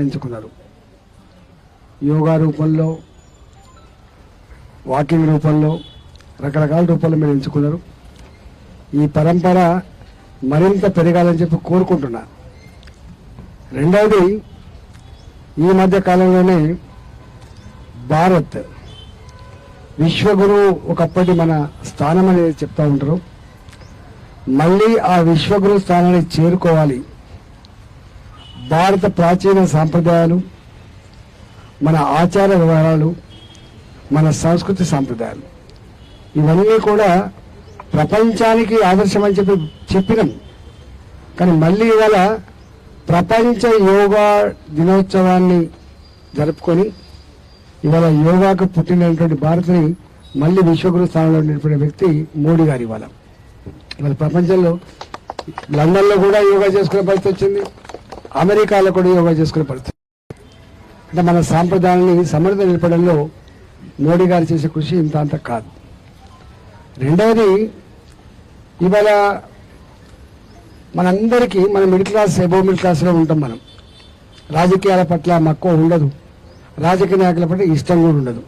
ఎంచుకున్నారు. యోగా రూపంలో, వాకింగ్ రూపంలో, రకరకాల రూపంలో మీరు ఎంచుకున్నారు. ఈ పరంపర మరింత పెరగాలని చెప్పి కోరుకుంటున్నా. రెండవది, ఈ మధ్య కాలంలోనే భారత్ విశ్వగురు ఒకప్పటి మన స్థానం అనేది చెప్తా ఉంటారు. మళ్ళీ ఆ విశ్వగురు స్థానాన్ని చేరుకోవాలి. భారత ప్రాచీన సాంప్రదాయాలు, మన ఆచార వ్యవహారాలు, మన సంస్కృతి సాంప్రదాయాలు ఇవన్నీ కూడా ప్రపంచానికి ఆదర్శం అని చెప్పినాం. కానీ మళ్ళీ ఇవాళ ప్రపంచ యోగా దినోత్సవాన్ని జరుపుకొని ఇవాళ యోగాకు పుట్టినటువంటి భారత్ని మళ్ళీ విశ్వగురు స్థానంలో నిలిపిన వ్యక్తి మోడీ గారు. ఇవాళ ప్రపంచంలో లండన్లో కూడా యోగా చేసుకునే పరిస్థితి వచ్చింది, అమెరికాలో కూడా యోగా చేసుకునే పరిస్థితి. అంటే మన సాంప్రదాయాన్ని సమర్థ నిలపడంలో మోడీ గారు చేసే కృషి ఇంత అంత కాదు. రెండవది, ఇవాళ మనందరికీ మన మిడిల్ క్లాస్, అబోవ్ మిడిల్ క్లాస్లో ఉంటాం. మనం రాజకీయాల పట్ల మక్కువ ఉండదు, రాజకీయ నాయకుల పట్ల ఇష్టం కూడా ఉండదు.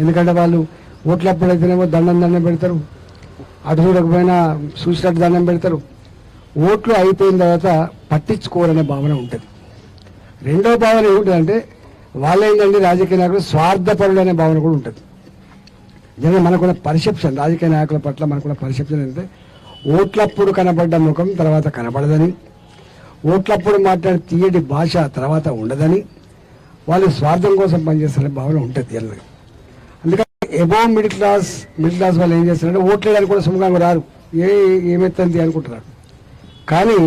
ఎందుకంటే వాళ్ళు ఓట్లప్పుడైతేనేమో దండం పెడతారు, అటు చూడకపోయినా చూసినట్టు దండం పెడతారు. ఓట్లు అయిపోయిన తర్వాత పట్టించుకోవాలనే భావన ఉంటుంది. రెండో భావన ఏమిటంటే వాళ్ళేంటంటే రాజకీయ నాయకులు స్వార్థపరుడు అనే భావన కూడా ఉంటుంది. జనం మనకున్న పర్సెప్షన్, రాజకీయ నాయకుల పట్ల మనకున్న పర్సెప్షన్ అంటే ఓట్లప్పుడు కనబడ్డ ముఖం తర్వాత కనబడదని, ఓట్లప్పుడు మాట్లాడే తీయటి భాష తర్వాత ఉండదని, వాళ్ళు స్వార్థం కోసం పనిచేస్తారనే భావన ఉంటుంది జనరల్గా. అందుకని అబోవ్ మిడిల్ క్లాస్ వాళ్ళు ఏం చేస్తారంటే ఓట్లేయడానికి కూడా సుముఖంగా రారు, ఏమెత్తంది అనుకుంటున్నారు. కానీ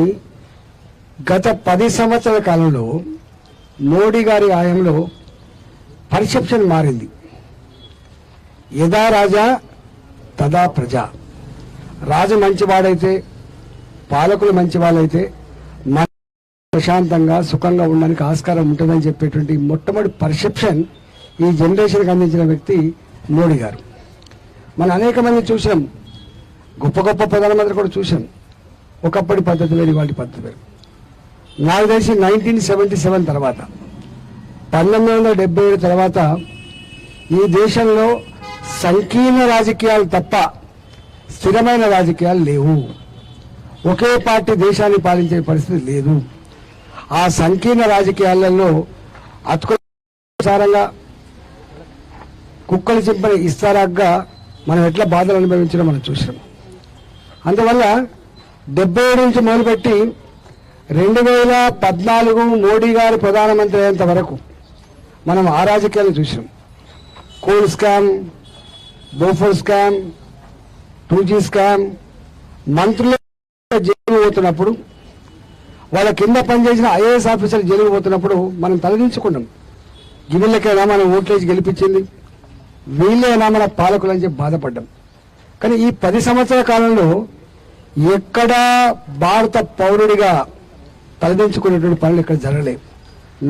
గత 10 సంవత్సరాల కాలంలో మోడీ గారి హయాంలో పర్సెప్షన్ మారింది. యదా రాజా తదా ప్రజ. రాజు మంచివాడైతే, పాలకులు మంచి వాళ్ళైతే మన ప్రశాంతంగా సుఖంగా ఉండడానికి ఆస్కారం ఉంటుందని చెప్పేటువంటి మొట్టమొదటి పర్సెప్షన్ ఈ జనరేషన్కి అందించిన వ్యక్తి మోడీ గారు. మనం అనేక మంది చూసాం, గొప్ప గొప్ప ప్రధానమంత్రి కూడా చూసాం. ఒకప్పటి పద్ధతి వేరు, ఇవాటి పద్ధతి వేరు. నాకు తెలిసి 1977 తర్వాత, 1977 తర్వాత ఈ దేశంలో సంకీర్ణ రాజకీయాలు తప్ప స్థిరమైన రాజకీయాలు లేవు. ఒకే పార్టీ దేశాన్ని పాలించే పరిస్థితి లేదు. ఆ సంకీర్ణ రాజకీయాలలో అతుకుసారంగా కుక్కలు చింపని ఇస్తారాగ్గా మనం ఎట్లా బాధలు అనుభవించడం మనం చూసాం. అందువల్ల 77 నుంచి మొదలుపెట్టి 2014 మోడీ గారు ప్రధానమంత్రి అయ్యేంత వరకు మనం ఆ రాజకీయాలు చూసాం. Coal scam, Bofors scam, 2G scam. మంత్రులు జైలు పోతున్నప్పుడు, వాళ్ళ కింద పనిచేసిన IAS ఆఫీసర్లు జైలు పోతున్నప్పుడు మనం తలదించుకున్నాం. వీళ్ళకైనా మనం ఓట్లేసి గెలిపించింది, వీళ్ళైనా మన పాలకులు అని చెప్పి బాధపడ్డాం. కానీ ఈ 10 సంవత్సరాల కాలంలో ఎక్కడా భారత పౌరుడిగా తలదించుకునేటువంటి పనులు ఇక్కడ జరగలేవు.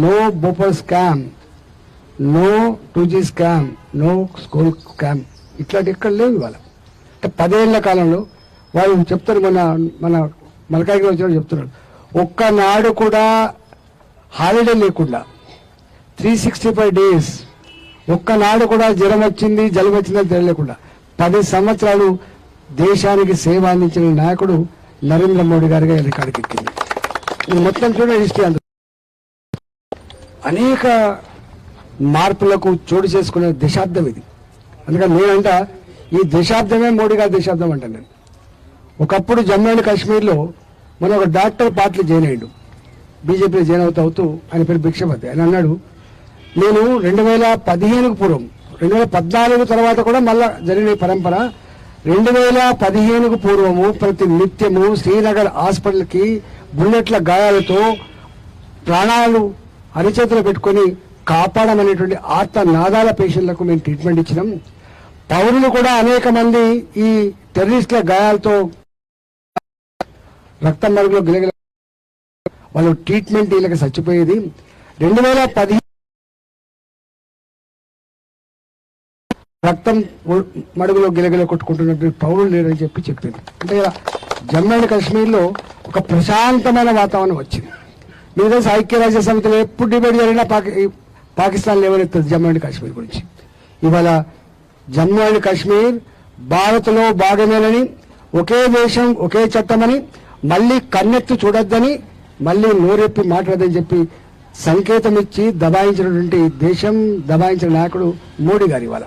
No Bofors scam, no 2G scam, no school scam, ఇట్లాంటి ఎక్కడ లేవు. ఇవాళ అంటే 10 ఏళ్ల కాలంలో వాళ్ళు చెప్తారు, మన మలకాయికి వచ్చినప్పుడు చెప్తున్నారు, ఒక్కనాడు కూడా హాలిడే లేకుండా 365 days, ఒక్కనాడు కూడా జ్వరం వచ్చింది జలుబు వచ్చిందని తెలియలేకుండా 10 సంవత్సరాలు దేశానికి సేవ అందించిన నాయకుడు నరేంద్ర మోడీ గారిగా రికార్డుకి ఎక్కింది. ఇది మొత్తం చూడండి, హిస్టరీ అంత అనేక మార్పులకు చోటు చేసుకునే దశాబ్దం ఇది. అందుకని నేనంట ఈ దశాబ్దమే మోడీ గారి దశాబ్దం అంటాను నేను. ఒకప్పుడు జమ్మూ అండ్ కాశ్మీర్లో మన ఒక డాక్టర్ పార్టీలో జాయిన్ అయ్యాడు, బీజేపీలో జాయిన్ అవుతూ ఆయన పేరు భిక్షపతి. ఆయన అన్నాడు, నేను 2015కు పూర్వం, 2014 తర్వాత కూడా మళ్ళా జరిగిన పరంపర, 2015కు పూర్వము ప్రతి నిత్యము శ్రీనగర్ హాస్పిటల్కి బుల్లెట్ల గాయాలతో ప్రాణాలు అరిచేతులు పెట్టుకొని కాపాడమనేటువంటి ఆర్తనాదాల పేషెంట్లకు మేము ట్రీట్మెంట్ ఇచ్చినాం. పౌరులు కూడా అనేక మంది ఈ టెర్రరిస్టుల గాయాలతో రక్తం మరుగులో గిలగిల వాళ్ళు ట్రీట్మెంట్ వీళ్ళకి చచ్చిపోయేది. 2015 రక్తం మడుగులో గిలగిల కొట్టుకుంటున్నటువంటి పౌరులు లేరని చెప్పింది. అంటే జమ్మూ అండ్ కాశ్మీర్లో ఒక ప్రశాంతమైన వాతావరణం వచ్చింది. మీరు తెలుసు ఐక్యరాజ్య సమితిలో ఎప్పుడు డిబేట్ జరిగినా పాకిస్తాన్ లేవనెత్తుంది జమ్మూ అండ్ కాశ్మీర్ గురించి. ఇవాళ జమ్మూ అండ్ కాశ్మీర్ భారత్లో భాగమేనని, ఒకే దేశం ఒకే చట్టమని, మళ్ళీ కన్నెత్తి చూడొద్దని, మళ్ళీ నోరెప్పి మాట్లాడదని చెప్పి సంకేతం ఇచ్చి దబాయించినటువంటి దేశం, దబాయించిన నాయకుడు మోడీ గారు ఇవాళ.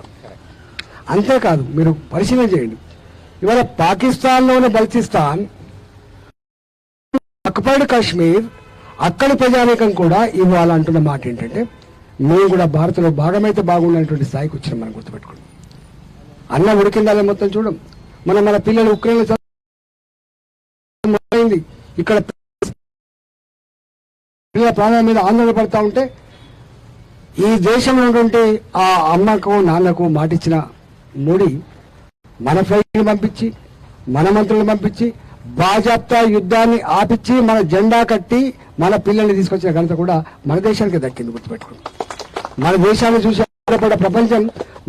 అంతేకాదు, మీరు పరిశీలన చేయండి, ఇవాళ పాకిస్తాన్లోని బల్చిస్తాన్, అక్బర్డ్ కాశ్మీర్, అక్కడి ప్రజానీకం కూడా ఇవాళ అంటున్న మాట ఏంటంటే మేము కూడా భారత్లో భాగమైతే బాగుండేటువంటి స్థాయికి వచ్చినాం. మనం గుర్తుపెట్టుకోండి. అన్న ఉడికిందాలే మొత్తం చూడం. మన పిల్లలు ఉక్రెయిన్ ఇక్కడ పిల్లల ప్రాణాల మీద ఆందోళన పడతా ఉంటే ఈ దేశంలో ఉన్నటువంటి ఆ అమ్మకు నాన్నకు మాటిచ్చిన మోడీ మన ఫ్లైట్ని పంపించి, మన మంత్రులను పంపించి, బాజాప్తా యుద్ధాన్ని ఆపిచ్చి, మన జెండా కట్టి మన పిల్లల్ని తీసుకొచ్చిన ఘనత కూడా మన దేశానికి దక్కింది. గుర్తుపెట్టుకోండి. మన దేశాన్ని చూసి ప్రపంచం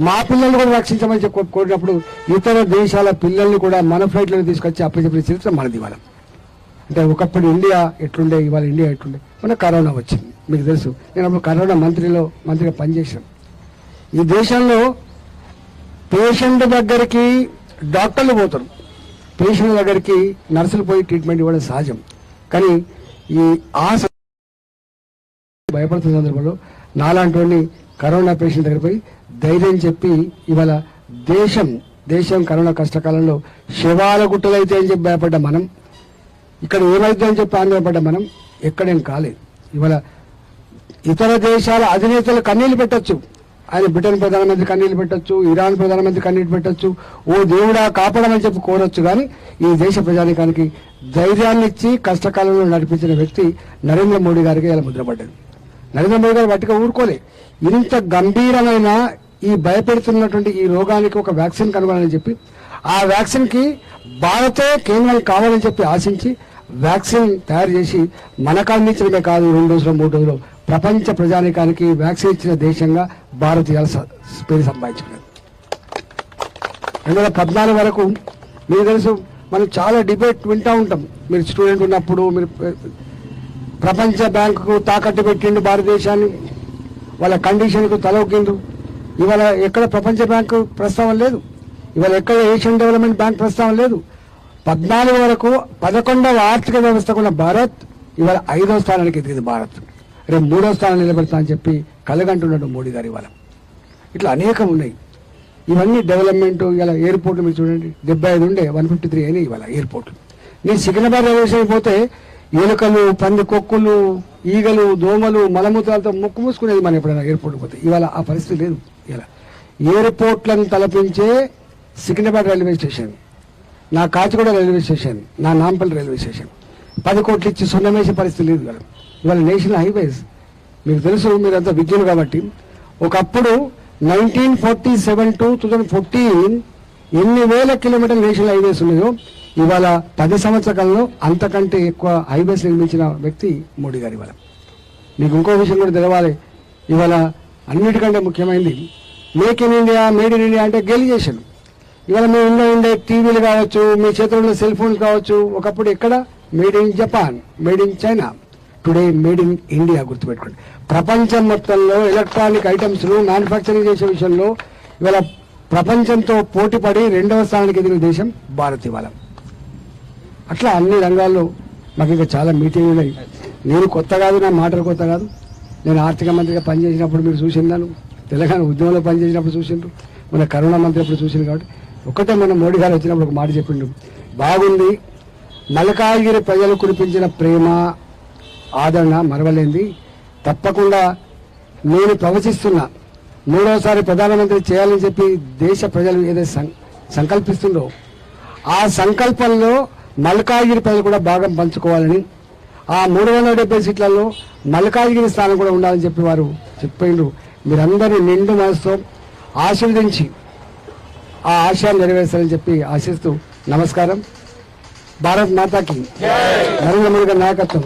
మా పిల్లల్ని కూడా రక్షించమని చెప్పి కోరినప్పుడు ఇతర దేశాల పిల్లల్ని కూడా మన ఫ్లైట్లను తీసుకొచ్చి అప్పచెప్పిన చరిత్ర మనది ఇవాళ. అంటే ఒకప్పుడు ఇండియా ఎట్లుండే, ఇవాళ ఇండియా ఎట్లుండే. మన కరోనా వచ్చింది, మీకు తెలుసు. నేను అప్పుడు కరోనా మంత్రిగా పనిచేశాను. ఈ దేశంలో పేషెంట్ దగ్గరికి డాక్టర్లు పోతారు, పేషెంట్ దగ్గరికి నర్సులు పోయి ట్రీట్మెంట్ ఇవ్వడం సహజం. కానీ ఈ భయపడుతున్న సందర్భంలో నాలాంటి కరోనా పేషెంట్ దగ్గర పోయి ధైర్యం చెప్పి ఇవాళ దేశం కరోనా కష్టకాలంలో శవాల గుట్టలైతే అని చెప్పి భయపడ్డ మనం, ఇక్కడ ఏమైతే అని చెప్పి ఆందోళనపడ్డ మనం ఎక్కడేం కాలేదు. ఇవాళ ఇతర దేశాల అధినేతలు కన్నీళ్లు పెట్టచ్చు. ఆయన బ్రిటన్ ప్రధానమంత్రి కన్నీళ్లు పెట్టచ్చు, ఇరాన్ ప్రధానమంత్రి కన్నీళ్లు పెట్టచ్చు, ఓ దేవుడా కాపాడమని చెప్పి కోరొచ్చు. కానీ ఈ దేశ ప్రజానికానికి ధైర్యాన్ని ఇచ్చి కష్టకాలంలో నడిపించిన వ్యక్తి నరేంద్ర మోడీ గారికి ఇలా ముద్రపడ్డది. నరేంద్ర మోడీ గారు వాటిగా ఊరుకోలే. ఇంత గంభీరమైన ఈ భయపెడుతున్నటువంటి ఈ రోగానికి ఒక వ్యాక్సిన్ కనుగొనాలని చెప్పి, ఆ వ్యాక్సిన్ కి భారతే కేంద్రం కావాలని చెప్పి ఆశించి వ్యాక్సిన్ తయారు చేసి మనకు అందించడమే కాదు, 2 రోజులు 3 రోజులు ప్రపంచ ప్రజానికానికి వ్యాక్సిన్ ఇచ్చిన దేశంగా భారత్ పేరు సంపాదించుకున్నది. 2014 వరకు మీకు తెలుసు, మనం చాలా డిబేట్ వింటూ ఉంటాం. మీరు స్టూడెంట్ ఉన్నప్పుడు మీరు ప్రపంచ బ్యాంకుకు తాకట్టు పెట్టిండు భారతదేశాన్ని, వాళ్ళ కండిషన్కు తలొగ్గిండ్రు. ఇవాళ ఎక్కడ ప్రపంచ బ్యాంకు ప్రస్తావన లేదు, ఇవాళ ఎక్కడ ఏషియన్ డెవలప్మెంట్ బ్యాంక్ ప్రస్తావన లేదు. 14 వరకు 11వ ఆర్థిక వ్యవస్థకు ఉన్న భారత్ ఇవాళ 5వ స్థానానికి ఎదిగింది. భారత్ రేపు 3వ స్థానం నిలబెడతా అని చెప్పి కలగంటున్నాడు మోడీ గారు ఇవాళ. ఇట్లా అనేకం ఉన్నాయి. ఇవన్నీ డెవలప్మెంట్. ఇలా ఎయిర్పోర్ట్లు మీరు చూడండి, 75 ఉండే 153 అయినాయి ఇవాళ ఎయిర్పోర్ట్లు. నేను సికింద్రాబాద్ రైల్వే స్టేషన్ పోతే ఎలుకలు, పంది కొక్కులు, ఈగలు, దోమలు, మలమూత్రాలతో ముక్కు మూసుకునేది మనం ఎప్పుడైనా ఎయిర్పోర్ట్ పోతే. ఇవాళ ఆ పరిస్థితి లేదు. ఇలా ఎయిర్పోర్ట్లను తలపించే సికింద్రాబాద్ రైల్వే స్టేషన్, నా కాచిగూడ రైల్వే స్టేషన్, నా నాంపల్లి రైల్వే స్టేషన్ 10 కోట్లు ఇచ్చి సొన్నమేసే పరిస్థితి లేదు కదా. ఇవాళ నేషనల్ హైవేస్ మీకు తెలుసు, మీరంతా విద్యులు కాబట్టి. ఒకప్పుడు 1947 to 2014 ఎన్ని వేల కిలోమీటర్ల నేషనల్ హైవేస్ ఉన్నాయో ఇవాళ 10 సంవత్సరాల కాలంలో అంతకంటే ఎక్కువ హైవేస్ నిర్మించిన వ్యక్తి మోడీ గారు. ఇవాళ మీకు ఇంకో విషయం కూడా తెలవాలి. ఇవాళ అన్నిటికంటే ముఖ్యమైనది make in India, made in India అంటే గేలి చేశారు. ఇవాళ మీ ఇంట్లో ఉండే టీవీలు కావచ్చు, మీ చేతిలో ఉండే సెల్ ఫోన్స్ కావచ్చు, ఒకప్పుడు ఎక్కడ made in Japan, made in China, today made in India. గుర్తుపెట్టుకోండి. ప్రపంచం మొత్తంలో ఎలక్ట్రానిక్ ఐటమ్స్ మ్యానుఫ్యాక్చరింగ్ చేసే విషయంలో ఇవాళ ప్రపంచంతో పోటీపడి 2వ స్థానానికి ఎదిగిన దేశం భారత్ ఇవాళ. అట్లా అన్ని రంగాల్లో మాకు ఇంకా చాలా మీటింగ్లు ఉన్నాయి. నేను కొత్త కాదు, నా మాటలు కొత్త కాదు. నేను ఆర్థిక మంత్రిగా పనిచేసినప్పుడు మీరు చూసిందాను, తెలంగాణ ఉద్యమంలో పనిచేసినప్పుడు చూసిండ్రు, మన కరోనా మంత్రి అప్పుడు చూసింది. కాబట్టి ఒకటే మన మోడీ గారు వచ్చినప్పుడు ఒక మాట చెప్పిండు, బాగుంది, మల్కాజ్గిరి ప్రజలు కురిపించిన ప్రేమ ఆదరణ మరవలేంది. తప్పకుండా నేను ప్రవచిస్తున్నా 3వసారి ప్రధానమంత్రి చేయాలని చెప్పి దేశ ప్రజలు ఏదైతే సంకల్పిస్తుందో ఆ సంకల్పంలో మల్కాజ్గిరి ప్రజలు కూడా భాగం పంచుకోవాలని, ఆ 370 సీట్లలో మల్కాజ్గిరి స్థానం కూడా ఉండాలని చెప్పి వారు చెప్పిండ్రు. మీరందరూ నిండు మనసుతో ఆశీర్వదించి ఆ ఆశయాన్ని నెరవేర్చాలని చెప్పి ఆశిస్తూ నమస్కారం. భారత్ మాతాకి, నరేంద్ర మోడీ గారి నాయకత్వం.